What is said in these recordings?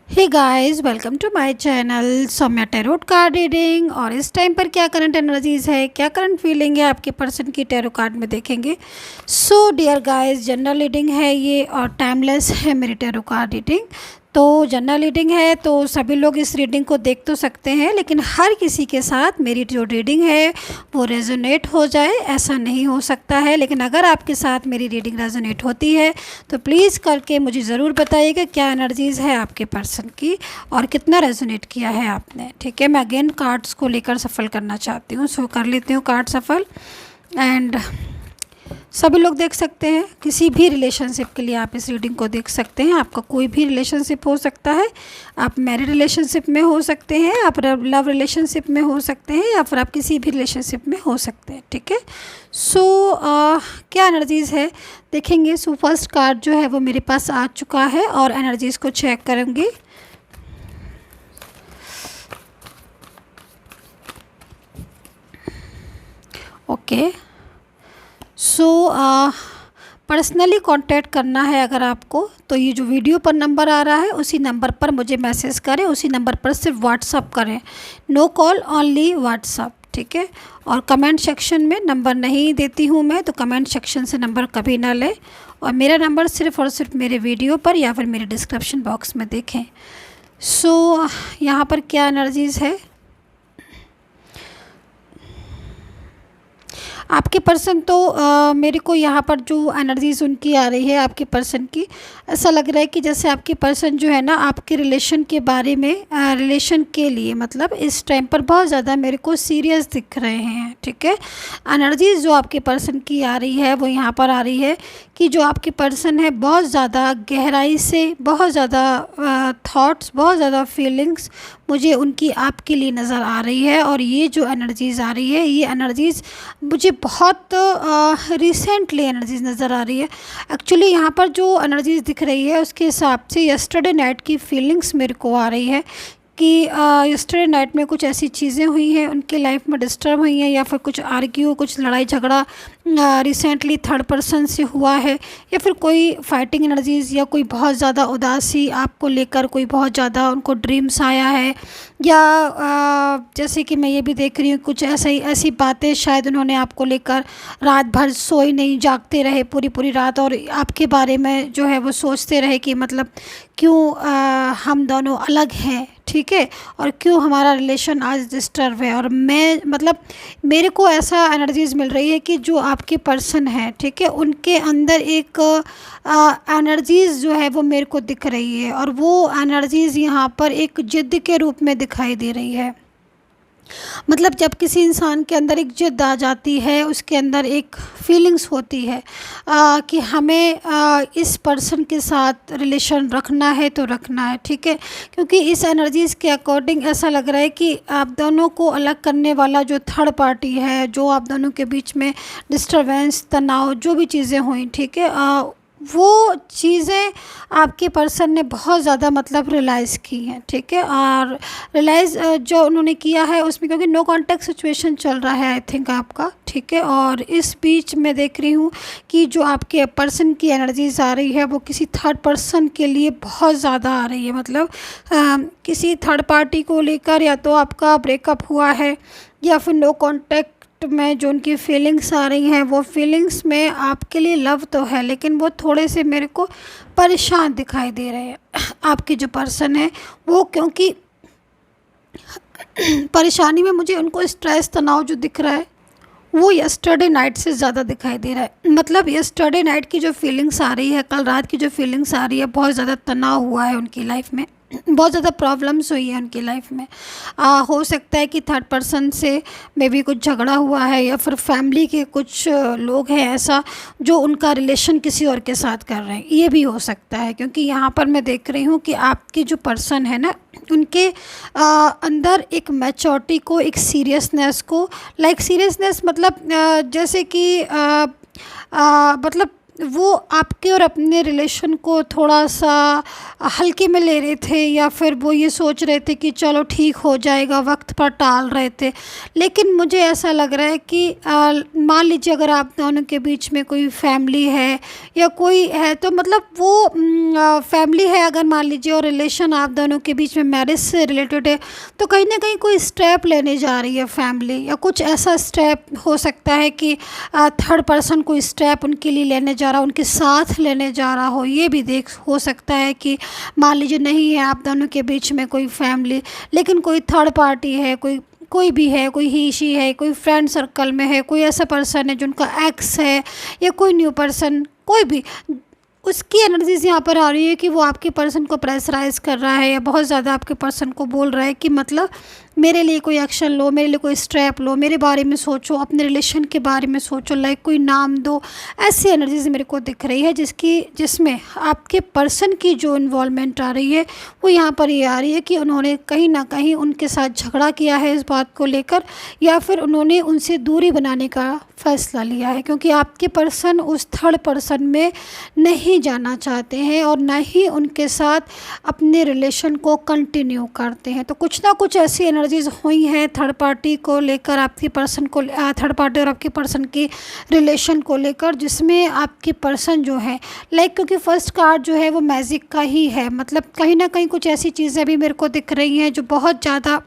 Hey guys, welcome to my channel Soumya tarot card reading. और इस time पर क्या करंट एनर्जीज है, क्या करंट फीलिंग है आपके पर्सन की, टैरो कार्ड में देखेंगे। So dear guys, general reading है ये और टाइमलेस है मेरी टैरो कार्ड रीडिंग। तो जनरल रीडिंग है तो सभी लोग इस रीडिंग को देख तो सकते हैं, लेकिन हर किसी के साथ मेरी जो रीडिंग है वो रेजोनेट हो जाए ऐसा नहीं हो सकता है। लेकिन अगर आपके साथ मेरी रीडिंग रेजोनेट होती है तो प्लीज़ करके मुझे ज़रूर बताइएगा क्या एनर्जीज़ है आपके पर्सन की और कितना रेजोनेट किया है आपने। ठीक है, मैं अगेन कार्ड्स को लेकर सफल करना चाहती हूँ। सो कर लेती हूँ कार्ड सफल। एंड सभी लोग देख सकते हैं, किसी भी रिलेशनशिप के लिए आप इस रीडिंग को देख सकते हैं। आपका कोई भी रिलेशनशिप हो सकता है, आप मैरिड रिलेशनशिप में हो सकते हैं, आप लव रिलेशनशिप में हो सकते हैं, या फिर आप किसी भी रिलेशनशिप में हो सकते हैं। ठीक है, सो क्या एनर्जीज़ है देखेंगे। सो फर्स्ट कार्ड जो है वो मेरे पास आ चुका है और एनर्जीज़ को चेक करेंगे। ओके, सो पर्सनली कांटेक्ट करना है अगर आपको, तो ये जो वीडियो पर नंबर आ रहा है उसी नंबर पर मुझे मैसेज करें, उसी नंबर पर सिर्फ व्हाट्सअप करें, नो कॉल ओनली व्हाट्सअप। ठीक है, और कमेंट सेक्शन में नंबर नहीं देती हूँ मैं, तो कमेंट सेक्शन से नंबर कभी ना लें। और मेरा नंबर सिर्फ और सिर्फ मेरे वीडियो पर या फिर मेरे डिस्क्रिप्शन बॉक्स में देखें। सो यहाँ पर क्या एनर्जीज़ है, आपके पर्सन तो मेरे को यहाँ पर जो एनर्जीज़ उनकी आ रही है आपके पर्सन की, ऐसा लग रहा है कि जैसे आपके पर्सन जो है ना आपके रिलेशन के बारे में, रिलेशन के लिए मतलब इस टाइम पर बहुत ज़्यादा मेरे को सीरियस दिख रहे हैं। ठीक है, एनर्जीज़ जो आपके पर्सन की आ रही है वो यहाँ पर आ रही है कि जो आपके पर्सन है बहुत ज़्यादा गहराई से, बहुत ज़्यादा थॉट्स, बहुत ज़्यादा फीलिंग्स मुझे उनकी आपके लिए नज़र आ रही है। और ये जो एनर्जीज़ आ रही है, ये एनर्जीज़ मुझे बहुत रिसेंटली एनर्जीज़ नज़र आ रही है। एक्चुअली यहाँ पर जो एनर्जीज़ दिख रही है उसके हिसाब से यस्टरडे नाइट की फीलिंग्स मेरे को आ रही है कि यस्टरडे नाइट में कुछ ऐसी चीज़ें हुई हैं उनके लाइफ में, डिस्टर्ब हुई हैं, या फिर कुछ आर्ग्यू, कुछ लड़ाई झगड़ा रिसेंटली थर्ड पर्सन से हुआ है, या फिर कोई फाइटिंग एनर्जीज़, या कोई बहुत ज़्यादा उदासी आपको लेकर, कोई बहुत ज़्यादा उनको ड्रीम्स आया है, या जैसे कि मैं ये भी देख रही हूँ कुछ ऐसी बातें शायद उन्होंने आपको लेकर रात भर सोए नहीं, जागते रहे पूरी पूरी रात और आपके बारे में जो है वो सोचते रहे कि मतलब क्यों हम दोनों अलग हैं। ठीक है, और क्यों हमारा रिलेशन आज डिस्टर्ब है। और मैं मतलब मेरे को ऐसा एनर्जीज़ मिल रही है कि जो आपके पर्सन है, ठीक है, उनके अंदर एक एनर्जीज़ जो है वो मेरे को दिख रही है, और वो एनर्जीज़ यहाँ पर एक जिद के रूप में दिखाई दे रही है। मतलब जब किसी इंसान के अंदर एक जिद आ जाती है, उसके अंदर एक फीलिंग्स होती है कि हमें इस पर्सन के साथ रिलेशन रखना है तो रखना है। ठीक है, क्योंकि इस एनर्जीज़ के अकॉर्डिंग ऐसा लग रहा है कि आप दोनों को अलग करने वाला जो थर्ड पार्टी है, जो आप दोनों के बीच में डिस्टरबेंस, तनाव, जो भी चीज़ें हुई, ठीक है, वो चीज़ें आपके पर्सन ने बहुत ज़्यादा मतलब रियलाइज़ की हैं। ठीक है, और रियलाइज़ जो उन्होंने किया है उसमें, क्योंकि नो कॉन्टैक्ट सिचुएशन चल रहा है आई थिंक आपका। ठीक है, और इस बीच मैं देख रही हूँ कि जो आपके पर्सन की एनर्जीज आ रही है वो किसी थर्ड पर्सन के लिए बहुत ज़्यादा आ रही है। मतलब किसी थर्ड पार्टी को लेकर या तो आपका ब्रेकअप हुआ है, या फिर नो कॉन्टैक्ट में जो उनकी फीलिंग्स आ रही हैं, वो फीलिंग्स में आपके लिए लव तो है, लेकिन वो थोड़े से मेरे को परेशान दिखाई दे रहे हैं। आपके जो पर्सन है वो, क्योंकि परेशानी में मुझे उनको स्ट्रेस, तनाव जो दिख रहा है वो यस्टरडे नाइट से ज़्यादा दिखाई दे रहा है। मतलब यस्टरडे नाइट की जो फीलिंग्स आ रही है, कल रात की जो फीलिंग्स आ रही है, बहुत ज़्यादा तनाव हुआ है उनकी लाइफ में, बहुत ज़्यादा प्रॉब्लम्स हुई है उनकी लाइफ में। हो सकता है कि थर्ड पर्सन से मे बी कुछ झगड़ा हुआ है, या फिर फैमिली के कुछ लोग हैं ऐसा जो उनका रिलेशन किसी और के साथ कर रहे हैं, ये भी हो सकता है। क्योंकि यहाँ पर मैं देख रही हूँ कि आपके जो पर्सन है ना, उनके अंदर एक मैच्योरिटी को, एक सीरियसनेस को, लाइक सीरियसनेस मतलब जैसे कि मतलब वो आपके और अपने रिलेशन को थोड़ा सा हल्के में ले रहे थे, या फिर वो ये सोच रहे थे कि चलो ठीक हो जाएगा, वक्त पर टाल रहे थे। लेकिन मुझे ऐसा लग रहा है कि मान लीजिए अगर आप दोनों के बीच में कोई फैमिली है या कोई है, तो मतलब वो फैमिली है अगर मान लीजिए, और रिलेशन आप दोनों के बीच में मैरिज से रिलेटेड है, तो कहीं ना कहीं कोई स्टेप लेने जा रही है फैमिली, या कुछ ऐसा स्टेप हो सकता है कि थर्ड पर्सन कोई स्टेप उनके लिए लेने जा रहा हो, उनके साथ लेने जा रहा हो। ये भी देख हो सकता है कि मान लीजिए नहीं है आप दोनों के बीच में कोई फैमिली, लेकिन कोई थर्ड पार्टी है, कोई कोई भी है, कोई ही शी है, कोई फ्रेंड सर्कल में है, कोई ऐसा पर्सन है जिनका एक्स है, या कोई न्यू पर्सन, कोई भी, उसकी एनर्जीज यहाँ पर आ रही है कि वो आपके पर्सन को प्रेशराइज कर रहा है, या बहुत ज़्यादा आपके पर्सन को बोल रहा है कि मतलब मेरे लिए कोई एक्शन लो, मेरे लिए कोई स्टेप लो, मेरे बारे में सोचो, अपने रिलेशन के बारे में सोचो, लाइक कोई नाम दो। ऐसी एनर्जीज मेरे को दिख रही है जिसमें आपके पर्सन की जो इन्वॉल्वमेंट आ रही है वो यहाँ पर ये आ रही है कि उन्होंने कहीं ना कहीं उनके साथ झगड़ा किया है इस बात को लेकर, या फिर उन्होंने उनसे दूरी बनाने का फ़ैसला लिया है, क्योंकि आपके पर्सन उस थर्ड पर्सन में नहीं जाना चाहते हैं और ना ही उनके साथ अपने रिलेशन को कंटिन्यू करते हैं। तो कुछ ना कुछ ऐसी एनर्जीज हुई हैं थर्ड पार्टी को लेकर, आपके पर्सन को, थर्ड पार्टी और आपके पर्सन की रिलेशन को लेकर, जिसमें आपके पर्सन जो है लाइक, क्योंकि फर्स्ट कार्ड जो है वो मैजिक का ही है, मतलब कहीं ना कहीं कुछ ऐसी चीज़ें भी मेरे को दिख रही हैं जो बहुत ज़्यादा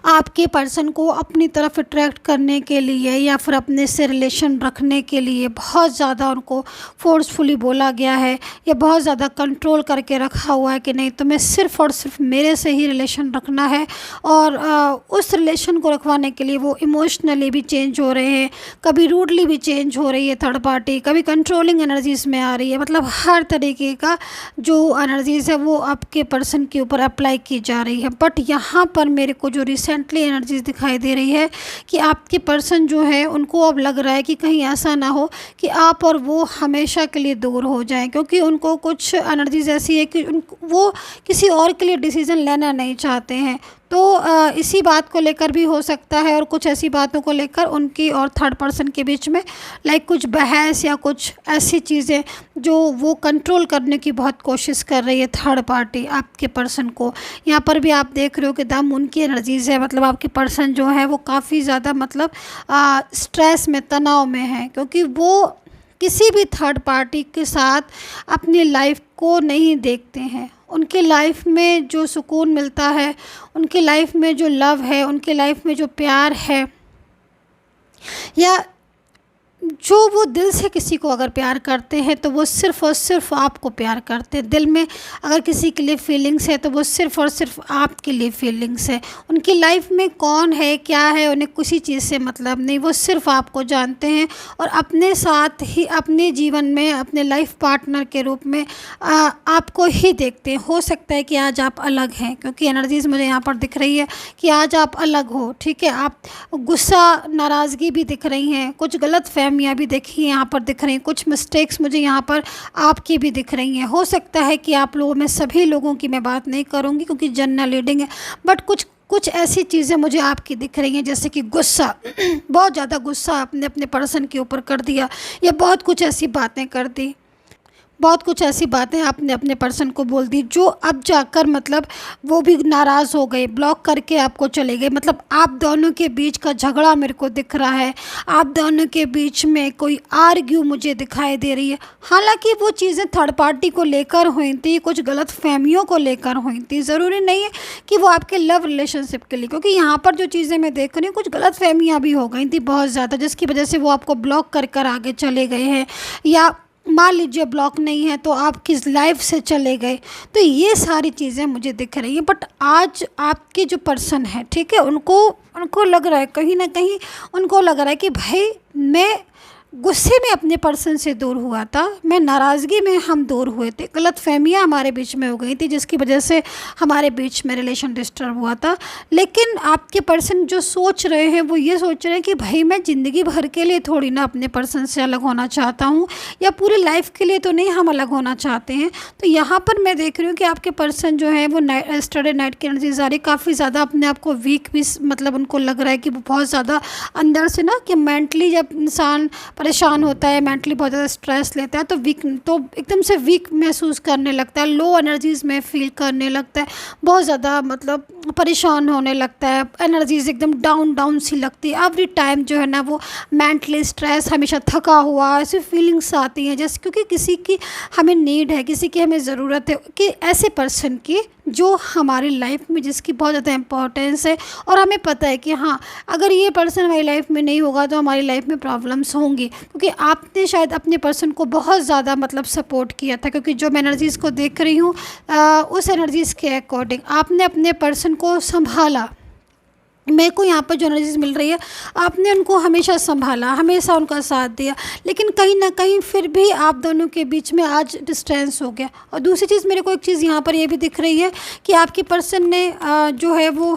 आपके पर्सन को अपनी तरफ अट्रैक्ट करने के लिए या फिर अपने से रिलेशन रखने के लिए बहुत ज़्यादा उनको फोर्सफुली बोला गया है, या बहुत ज़्यादा कंट्रोल करके रखा हुआ है कि नहीं तुम्हें सिर्फ़ और सिर्फ मेरे से ही रिलेशन रखना है। और उस रिलेशन को रखवाने के लिए वो इमोशनली भी चेंज हो रहे हैं, कभी रूडली भी चेंज हो रही है थर्ड पार्टी, कभी कंट्रोलिंग एनर्जीज़ में आ रही है, मतलब हर तरीके का जो एनर्जीज़ है वो आपके पर्सन के ऊपर अप्लाई की जा रही है। बट यहाँ पर मेरे को जो रिसेंटली एनर्जीज दिखाई दे रही है कि आपके पर्सन जो है उनको अब लग रहा है कि कहीं ऐसा ना हो कि आप और वो हमेशा के लिए दूर हो जाएं, क्योंकि उनको कुछ एनर्जीज ऐसी है कि वो किसी और के लिए डिसीज़न लेना नहीं चाहते हैं। तो इसी बात को लेकर भी हो सकता है, और कुछ ऐसी बातों को लेकर उनकी और थर्ड पर्सन के बीच में लाइक कुछ बहस या कुछ ऐसी चीज़ें जो वो कंट्रोल करने की बहुत कोशिश कर रही है थर्ड पार्टी आपके पर्सन को। यहाँ पर भी आप देख रहे हो कि दम उनकी एनर्जीज़ है, मतलब आपके पर्सन जो है वो काफ़ी ज़्यादा मतलब स्ट्रेस में, तनाव में है, क्योंकि वो किसी भी थर्ड पार्टी के साथ अपनी लाइफ को नहीं देखते हैं। उनके लाइफ में जो सुकून मिलता है, उनके लाइफ में जो लव है, उनके लाइफ में जो प्यार है, या जो वो दिल से किसी को अगर प्यार करते हैं तो वो सिर्फ़ और सिर्फ आपको प्यार करते हैं। दिल में अगर किसी के लिए फीलिंग्स है तो वो सिर्फ़ और सिर्फ आपके लिए फीलिंग्स है। उनकी लाइफ में कौन है, क्या है, उन्हें किसी चीज़ से मतलब नहीं, वो सिर्फ आपको जानते हैं और अपने साथ ही अपने जीवन में अपने लाइफ पार्टनर के रूप में आपको ही देखते हैं। हो सकता है कि आज आप अलग हैं, क्योंकि एनर्जीज़ मुझे यहाँ पर दिख रही है कि आज आप अलग हो, ठीक है। आप गुस्सा, नाराज़गी भी दिख रही हैं, कुछ गलत फहमियाँ भी देखिए यहाँ पर दिख रही हैं, कुछ मिस्टेक्स मुझे यहाँ पर आपकी भी दिख रही हैं। हो सकता है कि आप लोगों में सभी लोगों की मैं बात नहीं करूँगी क्योंकि जनरल रीडिंग है, बट कुछ ऐसी चीज़ें मुझे आपकी दिख रही हैं, जैसे कि गुस्सा, बहुत ज़्यादा गुस्सा आपने अपने पर्सन के ऊपर कर दिया, या बहुत कुछ ऐसी बातें कर दी, बहुत कुछ ऐसी बातें आपने अपने पर्सन को बोल दी जो अब जाकर मतलब वो भी नाराज़ हो गए, ब्लॉक करके आपको चले गए। मतलब आप दोनों के बीच का झगड़ा मेरे को दिख रहा है, आप दोनों के बीच में कोई आर्ग्यू मुझे दिखाई दे रही है। हालांकि वो चीज़ें थर्ड पार्टी को लेकर हुई थी, कुछ गलत फहमियों को लेकर हुई थी, ज़रूरी नहीं है कि वो आपके लव रिलेशनशिप के लिए, क्योंकि यहाँ पर जो चीज़ें मैं देख रही हूँ कुछ गलत फहमियाँ भी हो गई थी बहुत ज़्यादा, जिसकी वजह से वो आपको ब्लॉक कर आगे चले गए हैं, या मान लीजिए ब्लॉक नहीं है तो आप किस लाइफ से चले गए। तो ये सारी चीज़ें मुझे दिख रही हैं। बट आज आपके जो पर्सन है, ठीक है, उनको लग रहा है, कहीं ना कहीं उनको लग रहा है कि भाई मैं गुस्से में अपने पर्सन से दूर हुआ था, मैं नाराज़गी में हम दूर हुए थे, गलत फहमियाँ हमारे बीच में हो गई थी जिसकी वजह से हमारे बीच में रिलेशन डिस्टर्ब हुआ था। लेकिन आपके पर्सन जो सोच रहे हैं वो ये सोच रहे हैं कि भाई मैं ज़िंदगी भर के लिए थोड़ी ना अपने पर्सन से अलग होना चाहता हूँ, या पूरी लाइफ के लिए तो नहीं हम अलग होना चाहते हैं। तो यहाँ पर मैं देख रही हूँ कि आपके पर्सन जो है वो यस्टरडे नाइट की एनर्जी आ रही, काफ़ी ज़्यादा अपने आप को वीक भी, मतलब उनको लग रहा है कि वो बहुत ज़्यादा अंदर से ना, कि मेंटली जब इंसान परेशान होता है, मेंटली बहुत ज़्यादा स्ट्रेस लेता है, तो एकदम से वीक महसूस करने लगता है, लो एनर्जीज़ में फील करने लगता है, बहुत ज़्यादा मतलब परेशान होने लगता है, एनर्जीज़ एकदम डाउन डाउन सी लगती है। एवरी टाइम जो है ना वो मेंटली स्ट्रेस, हमेशा थका हुआ, ऐसी फीलिंग्स आती हैं जैसे, क्योंकि किसी की हमें नीड है, किसी की हमें ज़रूरत है कि ऐसे पर्सन की जो हमारी लाइफ में, जिसकी बहुत ज़्यादा इंपॉर्टेंस है, और हमें पता है कि हाँ अगर ये पर्सन हमारी लाइफ में नहीं होगा तो हमारी लाइफ में प्रॉब्लम्स होंगी। क्योंकि आपने शायद अपने पर्सन को बहुत ज़्यादा मतलब सपोर्ट किया था, क्योंकि जो मैं एनर्जीज़ को देख रही हूँ उस एनर्जीज़ के अकॉर्डिंग आपने अपने पर्सन को संभाला। मेरे को यहाँ पर जो एनर्जीज मिल रही है, आपने उनको हमेशा संभाला, हमेशा उनका साथ दिया, लेकिन कहीं ना कहीं फिर भी आप दोनों के बीच में आज डिस्टेंस हो गया। और दूसरी चीज़, मेरे को एक चीज़ यहाँ पर ये भी दिख रही है कि आपके पर्सन ने जो है वो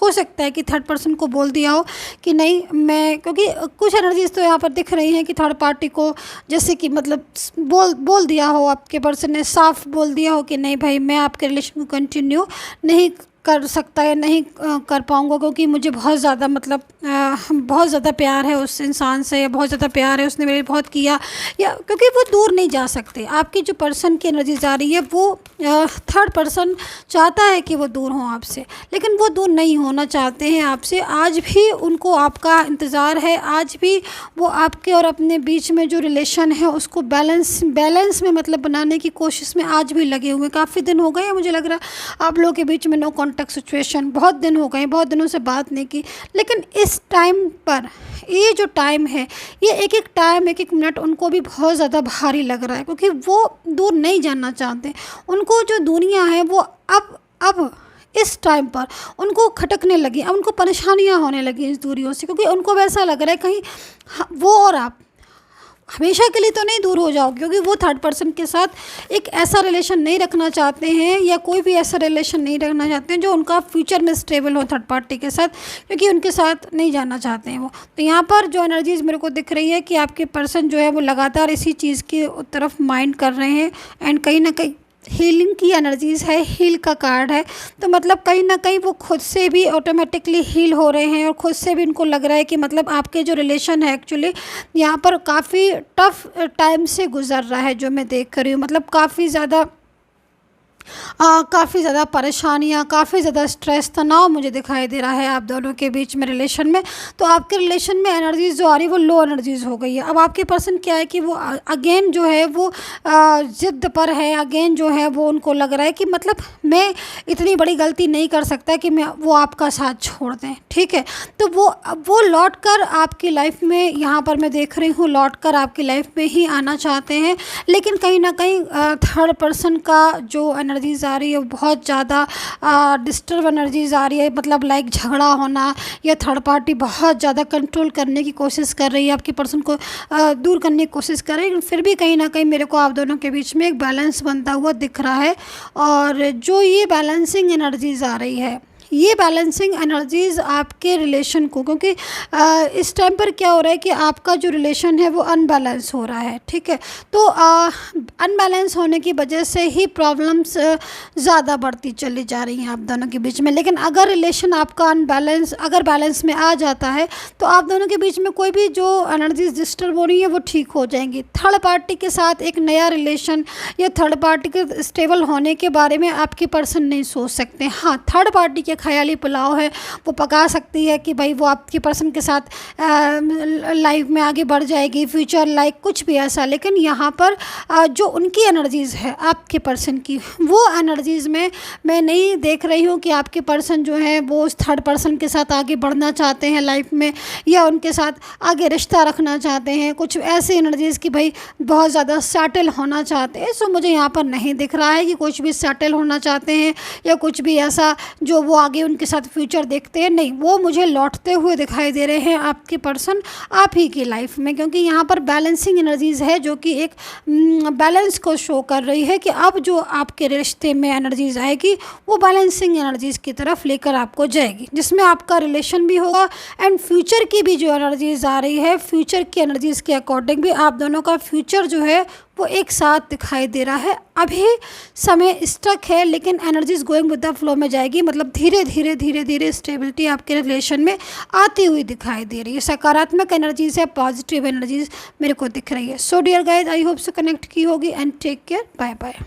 हो सकता है कि थर्ड पर्सन को बोल दिया हो कि नहीं मैं, क्योंकि कुछ एनर्जीज तो यहाँ पर दिख रही हैं कि थर्ड पार्टी को जैसे कि मतलब बोल दिया हो, आपके पर्सन ने साफ बोल दिया हो कि नहीं भाई मैं आपके रिलेशन को कंटिन्यू नहीं कर सकता या नहीं कर पाऊँगा, क्योंकि मुझे बहुत ज़्यादा मतलब बहुत ज़्यादा प्यार है उस इंसान से, या बहुत ज़्यादा प्यार है, उसने मेरे लिए बहुत किया, या क्योंकि वो दूर नहीं जा सकते। आपकी जो पर्सन की एनर्जी जा रही है वो थर्ड पर्सन चाहता है कि वो दूर हों आपसे, लेकिन वो दूर नहीं होना चाहते हैं आपसे। आज भी उनको आपका इंतज़ार है, आज भी वो आपके और अपने बीच में जो रिलेशन है उसको बैलेंस में मतलब बनाने की कोशिश में आज भी लगे हुए हैं। काफ़ी दिन हो गए मुझे लग रहा है आप लोगों के बीच में नो कॉन्टैक्ट सिचुएशन, बहुत दिन हो गए, बहुत दिनों से बात नहीं की, लेकिन इस टाइम पर ये जो टाइम है, ये एक एक टाइम, एक एक मिनट उनको भी बहुत ज़्यादा भारी लग रहा है, क्योंकि वो दूर नहीं जाना चाहते। उनको जो दुनिया है वो अब इस टाइम पर उनको खटकने लगी, अब उनको परेशानियां होने लगी इस दूरियों से, क्योंकि उनको वैसा लग रहा है कहीं वो और आप हमेशा के लिए तो नहीं दूर हो जाओगे, क्योंकि वो थर्ड पर्सन के साथ एक ऐसा रिलेशन नहीं रखना चाहते हैं, या कोई भी ऐसा रिलेशन नहीं रखना चाहते हैं जो उनका फ्यूचर में स्टेबल हो थर्ड पार्टी के साथ, क्योंकि उनके साथ नहीं जाना चाहते हैं वो। तो यहाँ पर जो एनर्जीज़ मेरे को दिख रही है कि आपके पर्सन जो है वो लगातार इसी चीज़ की तरफ माइंड कर रहे हैं, एंड कहीं ना कहीं हीलिंग की एनर्जीज़ है, हील का कार्ड है, तो मतलब कहीं ना कहीं वो खुद से भी ऑटोमेटिकली हील हो रहे हैं, और खुद से भी उनको लग रहा है कि मतलब आपके जो रिलेशन है एक्चुअली यहाँ पर काफ़ी टफ टाइम से गुजर रहा है, जो मैं देख रही हूँ। मतलब काफ़ी ज़्यादा परेशानियाँ, काफ़ी ज़्यादा स्ट्रेस, तनाव मुझे दिखाई दे रहा है आप दोनों के बीच में रिलेशन में। तो आपके रिलेशन में एनर्जीज़ जो आ रही है वो लो एनर्जीज़ हो गई है। अब आपके पर्सन क्या है कि वो अगेन जो है वो ज़िद पर है, अगेन जो है वो उनको लग रहा है कि मतलब मैं इतनी बड़ी गलती नहीं कर सकता कि वो आपका साथ छोड़ दें, ठीक है। तो वो लौट कर आपकी लाइफ में, यहाँ पर मैं देख रही हूँ, लौट कर आपकी लाइफ में ही आना चाहते हैं, लेकिन कहीं ना कहीं थर्ड पर्सन का जो एनर्जीज़ आ रही है बहुत ज़्यादा डिस्टर्ब एनर्जीज़ आ रही है, मतलब लाइक झगड़ा होना, या थर्ड पार्टी बहुत ज़्यादा कंट्रोल करने की कोशिश कर रही है, आपके पर्सन को दूर करने की कोशिश कर रही है, फिर भी कहीं ना कहीं मेरे को आप दोनों के बीच में एक बैलेंस बनता हुआ दिख रहा है। और जो ये बैलेंसिंग एनर्जीज़ आ रही है, ये बैलेंसिंग एनर्जीज़ आपके रिलेशन को, क्योंकि इस टाइम पर क्या हो रहा है कि आपका जो रिलेशन है वो अनबैलेंस हो रहा है, ठीक है। तो अनबैलेंस होने की वजह से ही प्रॉब्लम्स ज़्यादा बढ़ती चली जा रही हैं आप दोनों के बीच में। लेकिन अगर रिलेशन आपका अगर बैलेंस में आ जाता है तो आप दोनों के बीच में कोई भी जो एनर्जीज डिस्टर्ब हो रही है वो ठीक हो जाएंगी। थर्ड पार्टी के साथ एक नया रिलेशन या थर्ड पार्टी के स्टेबल होने के बारे में आपके पर्सन नहीं सोच सकते। हाँ, थर्ड पार्टी के ख्याली पुलाव है, वो पका सकती है कि भाई वो आपके पर्सन के साथ लाइफ में आगे बढ़ जाएगी, फ्यूचर लाइक कुछ भी ऐसा। लेकिन यहाँ पर जो उनकी एनर्जीज़ है आपके पर्सन की, वो एनर्जीज़ में मैं नहीं देख रही हूँ कि आपके पर्सन जो है वो उस थर्ड पर्सन के साथ आगे बढ़ना चाहते हैं लाइफ में, या उनके साथ आगे रिश्ता रखना चाहते हैं। कुछ ऐसी एनर्जीज़ की भाई बहुत ज़्यादा सेटल होना चाहते हैं। सो मुझे यहाँ पर नहीं दिख रहा है कि कुछ भी सेटल होना चाहते हैं या कुछ भी ऐसा जो वो आगे उनके साथ फ्यूचर देखते हैं। नहीं, वो मुझे लौटते हुए दिखाई दे रहे हैं आपके पर्सन आप ही की लाइफ में, क्योंकि यहाँ पर बैलेंसिंग एनर्जीज़ है जो कि एक बैलेंस को शो कर रही है कि अब जो आपके रिश्ते में एनर्जीज़ आएगी वो बैलेंसिंग एनर्जीज़ की तरफ लेकर आपको जाएगी, जिसमें आपका रिलेशन भी होगा एंड फ्यूचर की भी जो एनर्जीज़ आ रही है, फ्यूचर की एनर्जीज़ के अकॉर्डिंग भी आप दोनों का फ्यूचर जो है वो एक साथ दिखाई दे रहा है। अभी समय स्टक है, लेकिन energies going with the flow में जाएगी, मतलब धीरे धीरे धीरे धीरे स्टेबिलिटी आपके रिलेशन में आती हुई दिखाई दे रही है। सकारात्मक एनर्जीज है, पॉजिटिव एनर्जीज मेरे को दिख रही है। So dear guys, I hope से कनेक्ट की होगी and take care, bye bye.